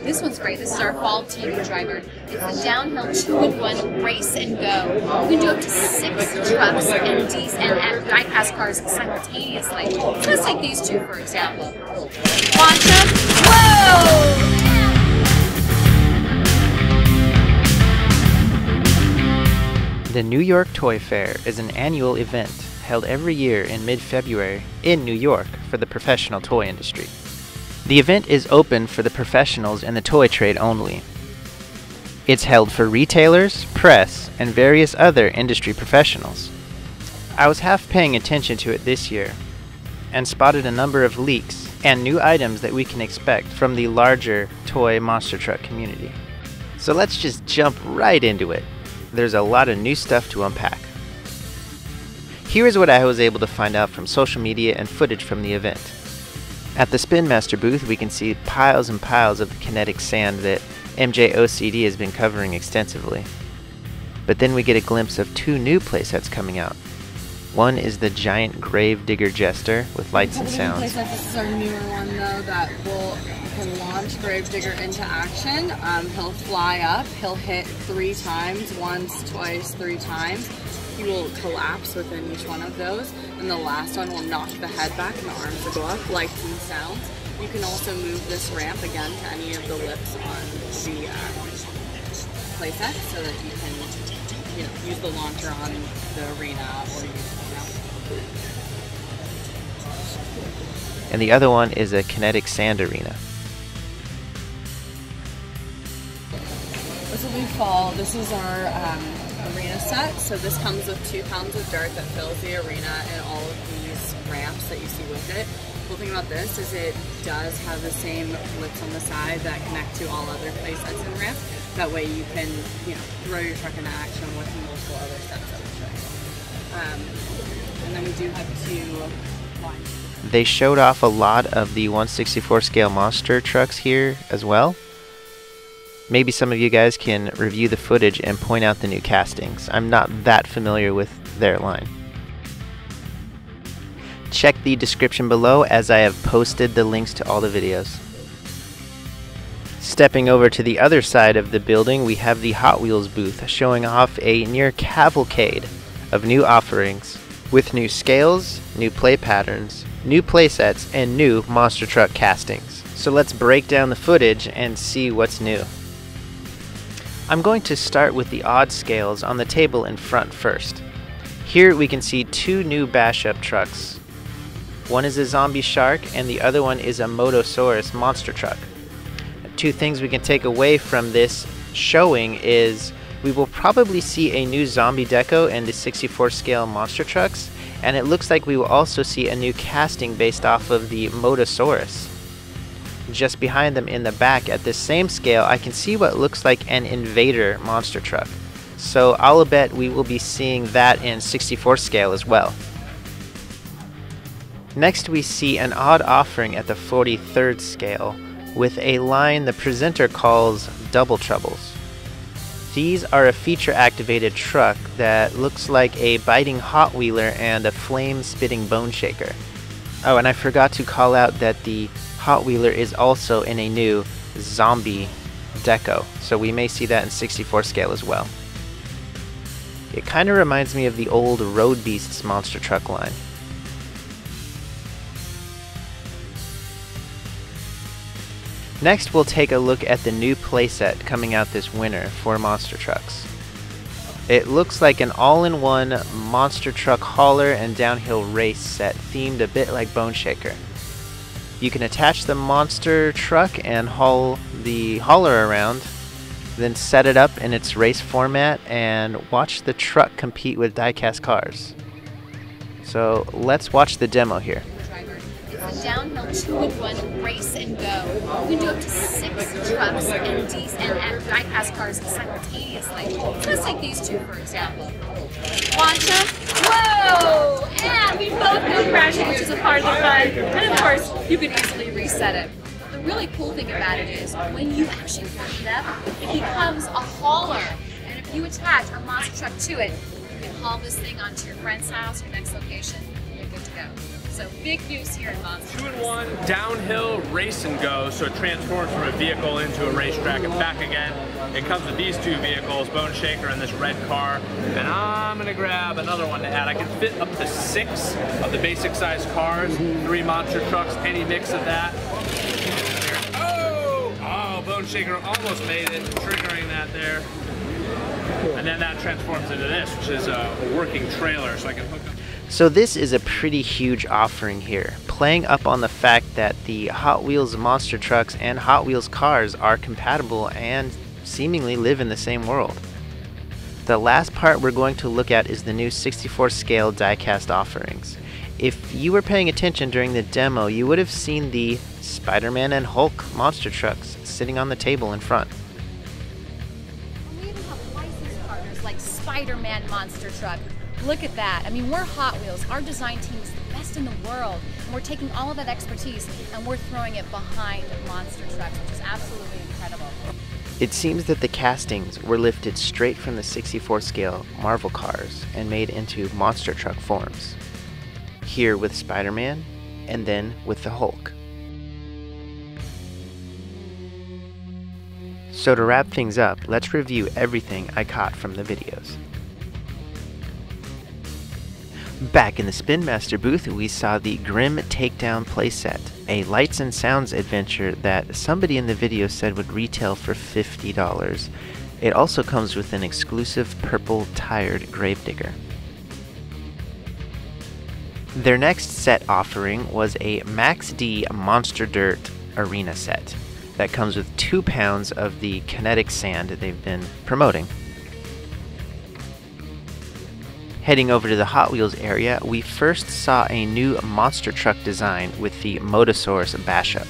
This one's great. This is our fall TV driver. It's a downhill 2-in-1 race and go. You can do up to 6 trucks and die-cast cars simultaneously. So let's take these two for example. Launch them. Whoa! The New York Toy Fair is an annual event held every year in mid-February in New York for the professional toy industry. The event is open for the professionals in the toy trade only. It's held for retailers, press, and various other industry professionals. I was half paying attention to it this year and spotted a number of leaks and new items that we can expect from the larger toy monster truck community. So let's just jump right into it. There's a lot of new stuff to unpack. Here is what I was able to find out from social media and footage from the event. At the SpinMaster booth, we can see piles and piles of the Kinetic sand that MJOCD has been covering extensively. But then we get a glimpse of 2 new playsets coming out. One is the giant Gravedigger Jester with lights and sounds. Playset, this is our newer one though that can launch Gravedigger into action. He'll fly up, he'll hit 3 times, once, twice, 3 times. He will collapse within each one of those, and the last one will knock the head back and the arms will go up, lights and sounds. You can also move this ramp again to any of the lips on the playset so that you can use the launcher on the arena or use the ramp. And the other one is a Kinetic sand arena. This will be fall. This is our arena set. So this comes with 2 pounds of dirt that fills the arena and all of these ramps that you see with it. The cool thing about this is it does have the same lips on the side that connect to all other playsets and ramps. That way you can, throw your truck into action with multiple other sets that we'll show you. And then we do have 2 lines. They showed off a lot of the 1/64 scale monster trucks here as well. Maybe some of you guys can review the footage and point out the new castings. I'm not that familiar with their line. Check the description below as I have posted the links to all the videos. Stepping over to the other side of the building, we have the HotWheels booth showing off a near cavalcade of new offerings with new scales, new play patterns, new playsets, and new monster truck castings. So let's break down the footage and see what's new. I'm going to start with the odd scales on the table in front first. Here we can see 2 new bash-up trucks. One is a zombie shark and the other one is a Motosaurus monster truck. 2 things we can take away from this showing is we will probably see a new zombie deco in the 64 scale monster trucks, and it looks like we will also see a new casting based off of the Motosaurus. Just behind them in the back at this same scale, I can see what looks like an Invader monster truck. So I'll bet we will be seeing that in 64 scale as well. Next we see an odd offering at the 43rd scale with a line the presenter calls Double Troubles. These are a feature activated truck that looks like a biting Hot Wheeler and a flame spitting bone shaker. Oh, and I forgot to call out that the Hot Wheeler is also in a new zombie deco, so we may see that in 64 scale as well. It kind of reminds me of the old Road Beasts monster truck line. Next we'll take a look at the new playset coming out this winter for monster trucks. It looks like an all-in-one monster truck hauler and downhill race set themed a bit like Bone Shaker. You can attach the monster truck and haul the hauler around, then set it up in its race format and watch the truck compete with diecast cars. So let's watch the demo here. It's a downhill 2-in-1 race and go. You can do up to 6 trucks and diecast cars simultaneously. So let's take these 2 for example. Launch them. Whoa! And we both go crashing, which is a part of the fun. And of course, you can easily reset it. The really cool thing about it is when you actually push it up, it becomes a hauler. And if you attach a monster truck to it, you can haul this thing onto your friend's house, your next location, and you're good to go. So big news here in Monster. 2-in-1 downhill race and go, so it transforms from a vehicle into a racetrack and back again. It comes with these two vehicles, Bone Shaker and this red car. And I'm gonna grab another one to add. I can fit up to 6 of the basic size cars, 3 monster trucks, any mix of that. Oh, Bone Shaker almost made it, triggering that there. And then that transforms into this, which is a working trailer, so I can hook up. So this is a pretty huge offering here, playing up on the fact that the Hot Wheels Monster Trucks and Hot Wheels cars are compatible and seemingly live in the same world. The last part we're going to look at is the new 64 scale diecast offerings. If you were paying attention during the demo, you would have seen the Spiderman and Hulk monster trucks sitting on the table in front. We even have licensed partners like Spiderman Monster Truck. Look at that. I mean, we're Hot Wheels. Our design team is the best in the world. And we're taking all of that expertise and we're throwing it behind monster trucks, which is absolutely incredible. It seems that the castings were lifted straight from the 64 scale Marvel cars and made into monster truck forms. Here with Spider-Man, and then with the Hulk. So to wrap things up, let's review everything I caught from the videos. Back in the SpinMaster booth, we saw the Grim Takedown playset, a lights and sounds adventure that somebody in the video said would retail for $50. It also comes with an exclusive purple tired Gravedigger. Their next set offering was a Max D Monster Dirt Arena set that comes with 2 pounds of the Kinetic sand they've been promoting. Heading over to the Hot Wheels area, we first saw a new monster truck design with the Motosaurus Bashup.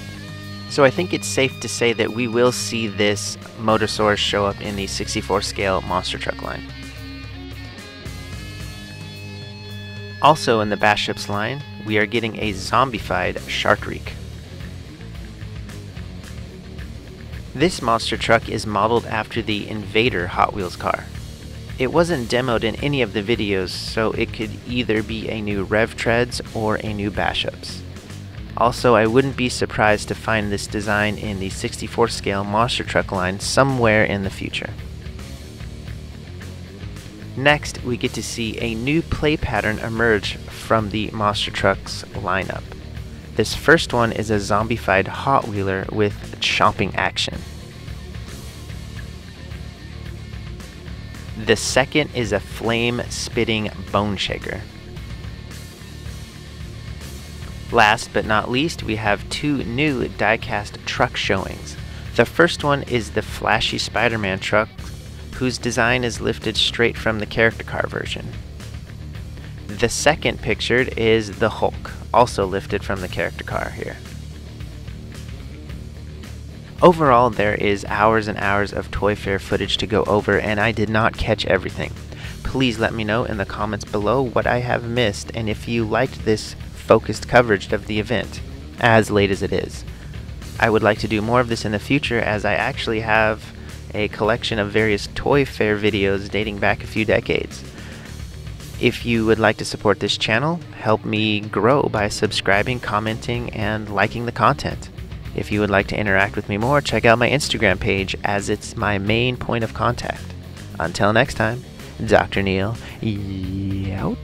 So I think it's safe to say that we will see this Motosaurus show up in the 64 scale monster truck line. Also in the Bashups line, we are getting a zombified Sharkreek. This monster truck is modeled after the Invader Hot Wheels car. It wasn't demoed in any of the videos, so it could either be a new Rev Treads or a new Bashups. Also, I wouldn't be surprised to find this design in the 64 scale monster truck line somewhere in the future. Next, we get to see a new play pattern emerge from the monster trucks lineup. This first one is a zombified Hot Wheeler with chomping action. The second is a flame-spitting Bone Shaker. Last but not least, we have 2 new diecast truck showings. The first one is the flashy Spider-Man truck, whose design is lifted straight from the character car version. The second pictured is the Hulk, also lifted from the character car here. Overall, there is hours and hours of ToyFair footage to go over, and I did not catch everything. Please let me know in the comments below what I have missed and if you liked this focused coverage of the event, as late as it is. I would like to do more of this in the future, as I actually have a collection of various ToyFair videos dating back a few decades. If you would like to support this channel, help me grow by subscribing, commenting, and liking the content. If you would like to interact with me more, check out my Instagram page, as it's my main point of contact. Until next time, Dr. Neeel, out.